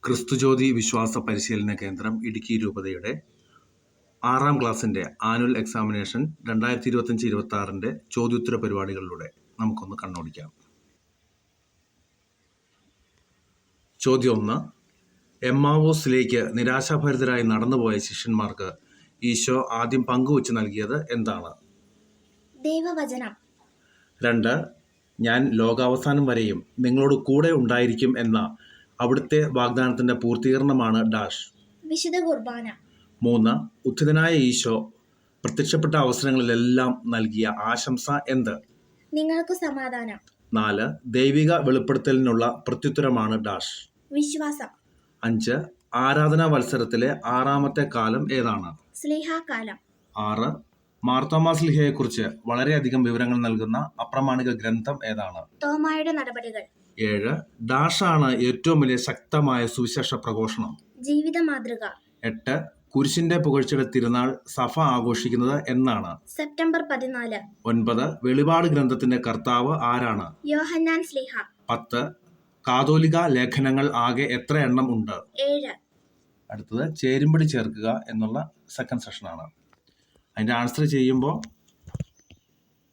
ക്രിസ്തുജ്യോതി വിശ്വാസ പരിശീലന കേന്ദ്രം ഇടുക്കി രൂപതയുടെ 6ാം ക്ലാസ്സിൻ്റെ ആനുവൽ എക്സാമിനേഷൻ 2025-26 ചോദ്യോത്തര പരിപാടികളിലൂടെ നമുക്കൊന്ന് കണ്ണോടിക്കാം. ചോദ്യം 1. എമ്മാവൂസിലേക്ക് നിരാശാഭരിതരായി നടന്നുപോയ ശിഷ്യന്മാർക്ക് ഈശോ ആദ്യം പങ്കുവച്ച് നൽകിയത് എന്താണ്? ദൈവവചനം. 2. ഞാൻ ലോകാവസാനം വരെയും നിങ്ങളോട് കൂടെ ഉണ്ടായിരിക്കും എന്ന അവിടുത്തെ വാഗ്ദാനത്തിന്റെ പൂർത്തീകരണമാണ് ഡാഷ്. വിശുദ്ധ കുർബാന. 3. ഉത്ഥിതനായ ഈശോ പ്രത്യക്ഷപ്പെട്ട അവസരങ്ങളിലെല്ലാം നൽകിയ ആശംസ എന്ത്? നിങ്ങൾക്ക് സമാധാനം. 4. ദൈവിക വെളിപ്പെടുത്തലിനുള്ള പ്രത്യുത്തരമാണ് ഡാഷ്. വിശ്വാസം. 5. ആരാധനാ വത്സരത്തിലെ 6ാമത്തെ കാലം ഏതാണ്? സ്ലീഹാകാലം. 6. മാർത്തോമാ സ്ലീഹയെക്കുറിച്ച് വളരെയധികം വിവരങ്ങൾ നൽകുന്ന അപ്രമാണിക ഗ്രന്ഥം ഏതാണ്? തോമായുടെ നടപടികൾ. 7. ഡാഷാണ് ഏറ്റവും വലിയ ശക്തമായ സുവിശേഷ പ്രഘോഷണം? ജീവിത മാതൃക. 8. കുരിശിന്റെ പുകഴ്ചയുടെ തിരുനാൾ സഭ ആഘോഷിക്കുന്നത് എന്നാണ്? സെപ്റ്റംബർ 14. 9. വെളിപാട് ഗ്രന്ഥത്തിന്റെ കർത്താവ് ആരാണ്? യോഹന്നാൻ സ്ലീഹ. 10. കാതോലിക ലേഖനങ്ങൾ ആകെ എത്ര എണ്ണം ഉണ്ട്? 7. അടുത്തത് ചേരുംപടി ചേർക്കുക എന്നുള്ള സെക്കൻഡ് സെഷനാണ്. അതിന്റെ ആൻസർ ചെയ്യുമ്പോൾ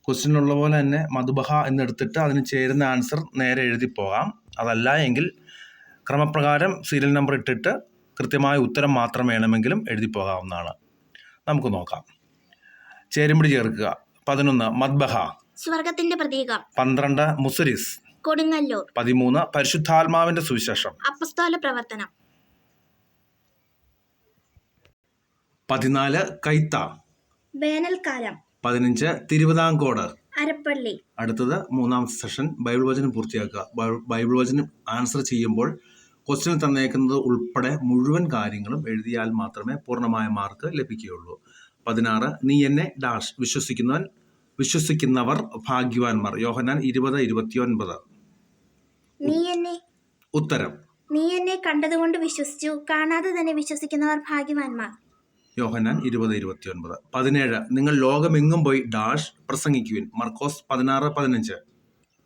ക്വസ്റ്റ്യനുള്ള പോലെ തന്നെ മധുബഹ എന്നെടുത്തിട്ട് അതിന് ചേരുന്ന ആൻസർ നേരെ എഴുതി പോകാം. അതല്ല എങ്കിൽ ക്രമപ്രകാരം സീരിയൽ നമ്പർ ഇട്ടിട്ട് കൃത്യമായ ഉത്തരം മാത്രം വേണമെങ്കിലും എഴുതി പോകാവുന്നതാണ്. നമുക്ക് നോക്കാം. ചേരുംപടി ചേർക്കുക. 11. മദ്ബഹ, സ്വർഗത്തിന്റെ പ്രതീകം. 12. മുസരിസ്, കൊടുങ്ങല്ലൂർ. 13. പരിശുദ്ധാത്മാവിന്റെ സുവിശേഷം. അപ്പസ്തോല പ്രവർത്തനം. 14. കൈത്ത, വേനൽക്കാലം. 15. തിരുവിതാംകോട്. അരപ്പള്ളി. അടുത്തത് 3ാമത്തെ സെഷൻ ബൈബിൾ വചനം പൂർത്തിയാക്കുക. ബൈബിൾ വചനം ആൻസർ ചെയ്യുമ്പോൾ ക്വസ്റ്റ്യൻ തന്നേക്കുന്നത് ഉൾപ്പെടെ മുഴുവൻ കാര്യങ്ങളും എഴുതിയാൽ മാത്രമേ പൂർണ്ണമായ മാർക്ക് ലഭിക്കുകയുള്ളൂ. 16. നീ എന്നെ ഡാഷ് വിശ്വസിക്കുന്നവർ ഭാഗ്യവാന്മാർ. യോഹന്നാൻ 20:29. ഉത്തരം. നീ എന്നെ കണ്ടതുകൊണ്ട് വിശ്വസിച്ചു, കാണാതെ തന്നെ വിശ്വസിക്കുന്നവർ ഭാഗ്യവാന്മാർ. യോഹന്നാൻ 20:29. 17. നിങ്ങൾ ലോകമെങ്ങും പോയി ഡാഷ് പ്രസംഗിക്കുവിൻ. മർക്കോസ് 16:15.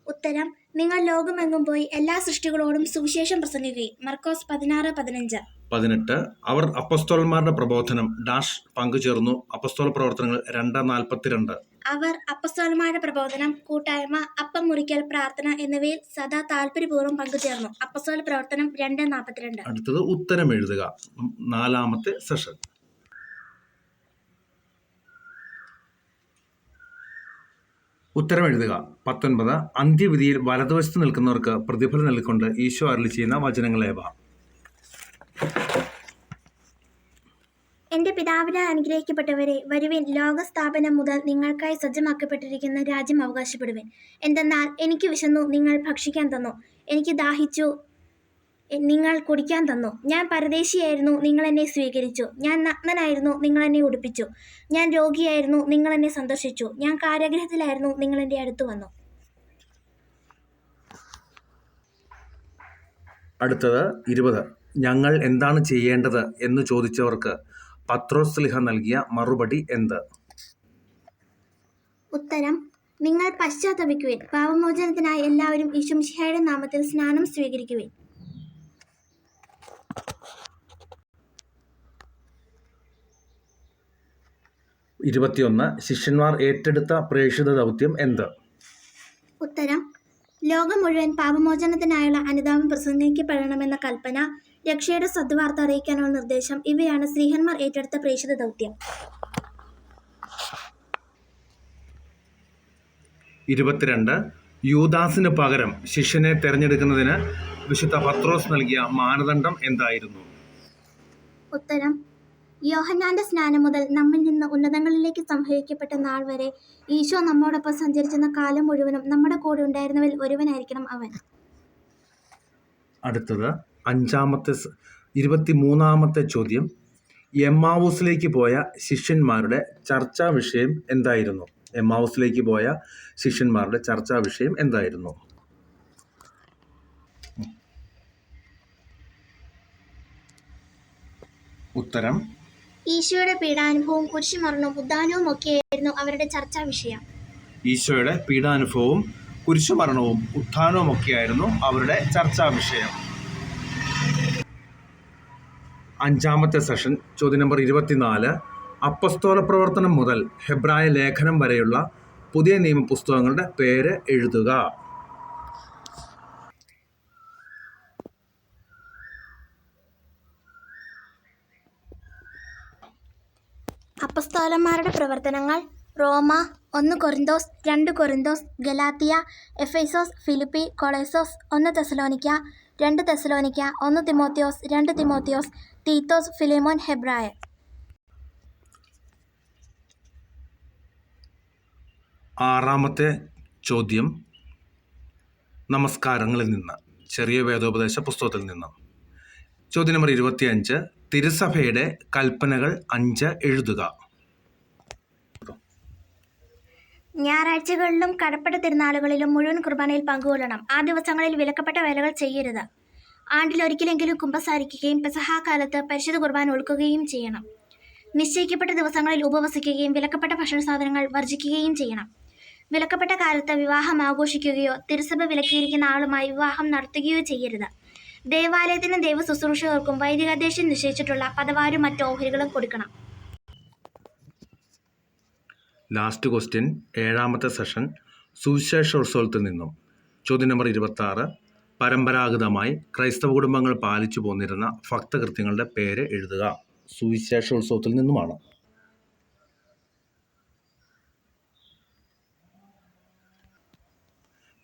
ഉത്തരം. നിങ്ങൾ ലോകമെങ്ങും പോയി എല്ലാ സൃഷ്ടികളോടും സുവിശേഷം പ്രസംഗിക്കുകയും. മർക്കോസ് 16:15. 18. അവർ അപ്പസ്തോലന്മാരുടെ പ്രബോധനം ഡാഷ് പങ്കുചേർന്നു. അപ്പസ്തോല പ്രവർത്തനങ്ങൾ 2:42. അവർ അപ്പസ്തോലന്മാരുടെ പ്രബോധനം, കൂട്ടായ്മ, അപ്പം മുറിക്കൽ, പ്രാർത്ഥന എന്നിവയിൽ സദാ താല്പര്യപൂർവ്വം പങ്കുചേർന്നു. അപ്പസ്തോല പ്രവർത്തനം 2:42. അടുത്തത് ഉത്തരം എഴുതുക. 4ാമത്തെ സെഷൻ. ഉത്തരം എഴുതുക. 19. അന്ത്യവിധിയിൽ വലതുവശത്ത് നിൽക്കുന്നവർക്ക് പ്രതിഫലം നൽകിക്കൊണ്ട് ഈശോ അരുളി ചെയ്യുന്ന വചനങ്ങളേവ? എന്റെ പിതാവിനാൽ അനുഗ്രഹിക്കപ്പെട്ടവരെ, വരുവിൻ, ലോകസ്ഥാപനം മുതൽ നിങ്ങൾക്കായി സജ്ജമാക്കപ്പെട്ടിരിക്കുന്ന രാജ്യം അവകാശപ്പെടുവിൻ. എന്തെന്നാൽ എനിക്ക് വിശന്നു, നിങ്ങൾ ഭക്ഷിക്കാൻ തന്നു. എനിക്ക് ദാഹിച്ചു, നിങ്ങൾ കുടിക്കാൻ തന്നു. ഞാൻ പരദേശിയായിരുന്നു, നിങ്ങൾ എന്നെ സ്വീകരിച്ചു. ഞാൻ നഗ്നനായിരുന്നു, നിങ്ങൾ എന്നെ ഉടുപ്പിച്ചു. ഞാൻ രോഗിയായിരുന്നു, നിങ്ങൾ എന്നെ സന്ദർശിച്ചു. ഞാൻ കാരാഗൃഹത്തിലായിരുന്നു, നിങ്ങൾ എൻ്റെ അടുത്ത് വന്നു. അടുത്തത് 20. ഞങ്ങൾ എന്താണ് ചെയ്യേണ്ടത് എന്ന് ചോദിച്ചവർക്ക് പത്രോസ് ശ്ലീഹ നൽകിയ മറുപടി എന്ത്? ഉത്തരം. നിങ്ങൾ പശ്ചാത്തപിക്കുവിൻ, പാപമോചനത്തിനായി എല്ലാവരും യേശു മിശിഹായുടെ നാമത്തിൽ സ്നാനം സ്വീകരിക്കുവിൻ. 21. ശിഷ്യന്മാർ ഏറ്റെടുത്ത പ്രേക്ഷിത ദൗത്യം എന്ത്? ഉത്തരം. ലോകം മുഴുവൻ പാപമോചനത്തിനായുള്ള അനുതാപം പ്രസംഗിക്കപ്പെടണമെന്ന കൽപ്പന, രക്ഷയുടെ സദ്വാർത്ത അറിയിക്കാനുള്ള നിർദ്ദേശം, ഇവയാണ് ശ്രീഹന്മാർ ഏറ്റെടുത്ത പ്രേക്ഷിത ദൗത്യം. 22. യൂദാസിന് പകരം ശിഷ്യനെ തെരഞ്ഞെടുക്കുന്നതിന് വിശുദ്ധ പത്രോസ് നൽകിയ മാനദണ്ഡം എന്തായിരുന്നു? ഉത്തരം. യോഹന്നാന്റെ സ്നാനം മുതൽ നമ്മിൽ നിന്ന് ഉന്നതങ്ങളിലേക്ക് സംഭവിക്കപ്പെട്ട നാൾ വരെ ഈശോ നമ്മോടൊപ്പം സഞ്ചരിച്ചിരുന്ന കാലം മുഴുവനും നമ്മുടെ കൂടെ ഉണ്ടായിരുന്നവരിൽ ഒരുവനായിരിക്കണം അവൻ. അടുത്തത് 23ാമത്തെ ചോദ്യം. എമ്മാവൂസിലേക്ക് പോയ ശിഷ്യന്മാരുടെ ചർച്ചാ വിഷയം എന്തായിരുന്നു? എമ്മാവൂസിലേക്ക് പോയ ശിഷ്യന്മാരുടെ ചർച്ചാ വിഷയം എന്തായിരുന്നു? ഉത്തരം. ഈശോയുടെ പീഡാനുഭവവും കുരിശുമരണവും ഉദ്ധാനവും ഒക്കെയായിരുന്നു അവരുടെ ചർച്ചാ വിഷയം. ഈശോയുടെ പീഡാനുഭവവും കുരിശുമരണവും ഉത്ഥാനവും ഒക്കെയായിരുന്നു അവരുടെ ചർച്ചാ വിഷയം. അഞ്ചാമത്തെ സെഷൻ, ചോദ്യം നമ്പർ 24. അപ്പസ്തോല പ്രവർത്തനം മുതൽ ഹെബ്രായ ലേഖനം വരെയുള്ള പുതിയ നിയമ പുസ്തകങ്ങളുടെ പേര് എഴുതുക. അപ്പസ്തോലന്മാരുടെ പ്രവർത്തനങ്ങൾ: റോമ, 1 കൊരിന്തോസ്, 2 കൊരിന്തോസ്, ഗലാത്തിയ, എഫേസോസ്, ഫിലിപ്പി, കൊളോസോസ്, 1 തെസലോനിക്ക, 2 തെസലോനിക്ക, 1 തിമോത്തിയോസ്, 2 തിമോത്തിയോസ്, തീത്തോസ്, ഫിലേമോൻ, ഹെബ്രായർ. ആറാമത്തെ ചോദ്യം നമസ്കാരങ്ങളിൽ നിന്ന്, ചെറിയ വേദോപദേശ പുസ്തകത്തിൽ നിന്ന്. ചോദ്യം നമ്പർ 25. തിരുസഭയുടെ കൽപ്പനകൾ 5 എഴുതുക. ഞായറാഴ്ചകളിലും കടപ്പട തിരുനാളുകളിലും മുഴുവൻ കുർബാനയിൽ പങ്കുകൊള്ളണം. ആ ദിവസങ്ങളിൽ വിലക്കപ്പെട്ട വേലകൾ ചെയ്യരുത്. ആണ്ടിലൊരിക്കലെങ്കിലും കുമ്പസാരിക്കുകയും പെസഹാകാലത്ത് പരിശുദ്ധ കുർബാന ഒഴുക്കുകയും ചെയ്യണം. നിശ്ചയിക്കപ്പെട്ട ദിവസങ്ങളിൽ ഉപവസിക്കുകയും വിലക്കപ്പെട്ട ഭക്ഷണ സാധനങ്ങൾ വർജിക്കുകയും ചെയ്യണം. വിലക്കപ്പെട്ട കാലത്ത് വിവാഹം ആഘോഷിക്കുകയോ തിരുസഭ വിലക്കിയിരിക്കുന്ന ആളുമായി വിവാഹം നടത്തുകയോ ചെയ്യരുത്. ദേവാലയത്തിനും ദൈവ ശുശ്രൂഷകർക്കും വൈദികാധ്യക്ഷൻ നിശ്ചയിച്ചിട്ടുള്ള പദവാരും മറ്റ് ഓഹരികളും കൊടുക്കണം. ലാസ്റ്റ് ക്വസ്റ്റ്യൻ, ഏഴാമത്തെ സെഷൻ, സുവിശേഷോത്സവത്തിൽ നിന്നും. ചോദ്യം നമ്പർ 26. പരമ്പരാഗതമായി ക്രൈസ്തവ കുടുംബങ്ങൾ പാലിച്ചു പോന്നിരുന്ന ഭക്തകൃത്യങ്ങളുടെ പേര് എഴുതുക. സുവിശേഷോത്സവത്തിൽ നിന്നുമാണ്.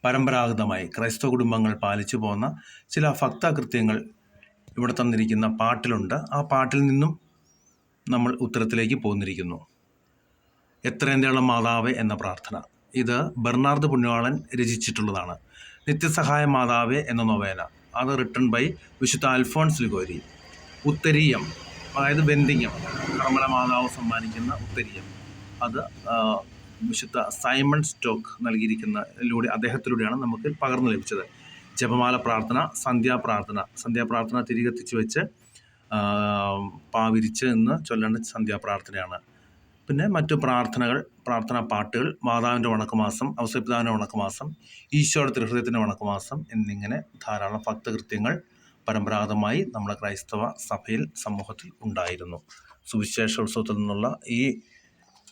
പരമ്പരാഗതമായി ക്രൈസ്തവ കുടുംബങ്ങൾ പാലിച്ചു പോകുന്ന ചില ഭക്തകൃത്യങ്ങൾ ഇവിടെ തന്നിരിക്കുന്ന പാട്ടിലുണ്ട്. ആ പാട്ടിൽ നിന്നും നമ്മൾ ഉത്തരത്തിലേക്ക് പോന്നിരിക്കുന്നു. എത്രയന്തയുള്ള മാതാവേ എന്ന പ്രാർത്ഥന, ഇത് ബെർണാർഡ് പുണ്യവാളൻ രചിച്ചിട്ടുള്ളതാണ്. നിത്യസഹായ മാതാവേ എന്ന നൊവേന, അത് റിട്ടൺ ബൈ വിശുദ്ധ അൽഫോൺസ് ലിഗോരി. ഉത്തരീയം, അതായത് ബന്ധികം, കർമ്മല മാതാവ് സമ്മാനിക്കുന്ന ഉത്തരീയം, അത് വിശുദ്ധ സൈമൺ സ്റ്റോക്ക് നൽകിയിരിക്കുന്നതിലൂടെ, അദ്ദേഹത്തിലൂടെയാണ് നമുക്ക് പകർന്നു ലഭിച്ചത്. ജപമാല പ്രാർത്ഥന, സന്ധ്യാപ്രാർത്ഥന തിരികെത്തിച്ച് വെച്ച് പാവിരിച്ച് എന്ന് ചൊല്ലേണ്ട സന്ധ്യാപ്രാർത്ഥനയാണ്. പിന്നെ മറ്റു പ്രാർത്ഥനാ പാട്ടുകൾ, മാതാവിൻ്റെ വണക്കമാസം, ഔസേപ്പിതാവിൻ്റെ വണക്കമാസം, ഈശോയുടെ തിരുഹൃദയത്തിൻ്റെ വണക്കമാസം എന്നിങ്ങനെ ധാരാളം ഭക്തകൃത്യങ്ങൾ പരമ്പരാഗതമായി നമ്മുടെ ക്രൈസ്തവ സഭയിൽ, സമൂഹത്തിൽ ഉണ്ടായിരുന്നു. സുവിശേഷോത്സവത്തിൽ നിന്നുള്ള ഈ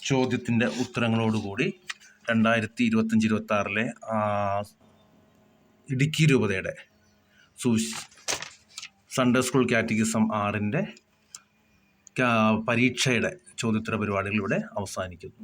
ചോദ്യത്തിൻ്റെ ഉത്തരങ്ങളോടുകൂടി 2025-26 ഇടുക്കി രൂപതയുടെ സൺഡേ സ്കൂൾ കാറ്റഗിസം 6 പരീക്ഷയുടെ ചോദ്യോത്തര പരിപാടികൾ ഇവിടെ അവസാനിക്കുന്നു.